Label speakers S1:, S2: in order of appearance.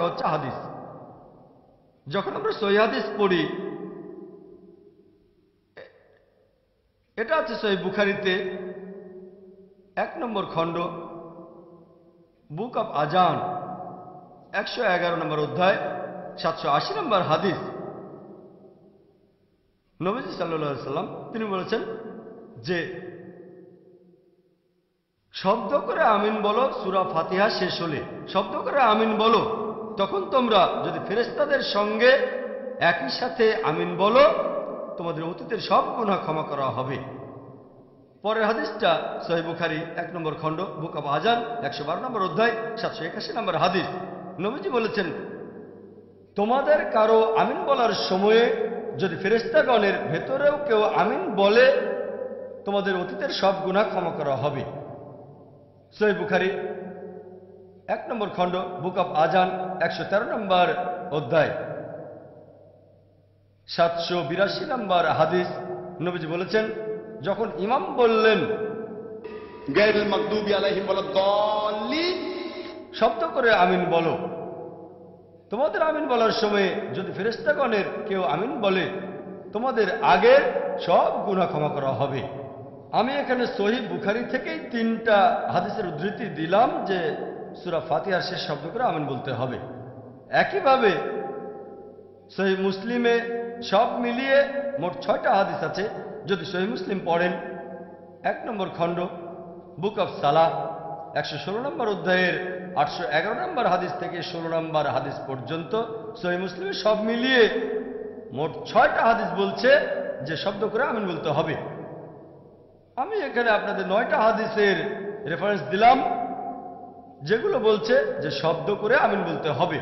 S1: হচ্ছে হাদিস। যখন আমরা সহিহ হাদিস পড়ি, এটা আছে সহিহ বুখারীতে 1 নম্বর খণ্ড, বুক অব আজান, 111 নম্বর অধ্যায়, 780 নম্বর হাদিস। নবীজি সাল্লাল্লাহু আলাইহি সাল্লাম তিনি বলেছেন যে শব্দ করে আমিন বলো সূরা ফাতিহা শেষ হলে, শব্দ করে আমিন বলো, তখন তোমরা যদি ফেরেশতাদের সঙ্গে একই সাথে আমিন বলো তোমাদের অতীতের সব গুনাহ ক্ষমা করা হবে। পরের হাদিসটা সহিহ বুখারী 1 নম্বর খণ্ড, বুক অব আজান, 112 নম্বর অধ্যায়, 781 নম্বর হাদিস। নবীজি বলেছেন তোমাদের কারো আমিন বলার সময়ে যদি ফেরেশতাগণের ভেতরেও কেউ আমিন বলে তোমাদের অতীতের সব গুনাহ ক্ষমা করা হবে। সহিহ বুখারী 1 নম্বর খণ্ড, বুক অব আজান, 113 নম্বর অধ্যায়, 782 নম্বর হাদিস। নবীজি বলেছেন যখন ইমাম বললেন
S2: গায়রুল মাগদুবি আলাইহিম ওয়ালাদ-দাল্লিন,
S1: শব্দ করে আমিন বলো, তোমাদের আমিন বলার সময় যদি ফেরেশতাগণের কেউ আমিন বলে তোমাদের আগের সব গুনাহ ক্ষমা করা হবে। আমি এখানে সহিহ বুখারী থেকেই 3টা হাদিসের উদ্ধৃতি দিলাম যে সূরা ফাতিহার শেষ শব্দ করে আমিন বলতে হবে। একইভাবে সহিহ মুসলিমে সব মিলিয়ে মোট 6টা হাদিস আছে। যদি সহিহ মুসলিম পড়েন 1 নম্বর খণ্ড, বুক অব সালাহ, 116 নম্বর অধ্যায়ের 811 নম্বর হাদিস থেকে 16 নম্বর হাদিস পর্যন্ত সহিহ মুসলিমে সব মিলিয়ে মোট 6টা হাদিস বলছে যে শব্দ করে আমিন বলতে হবে। আমি এখানে আপনাদের 9টা হাদিসের রেফারেন্স দিলাম যেগুলো বলছে যে শব্দ করে আমিন বলতে হবে।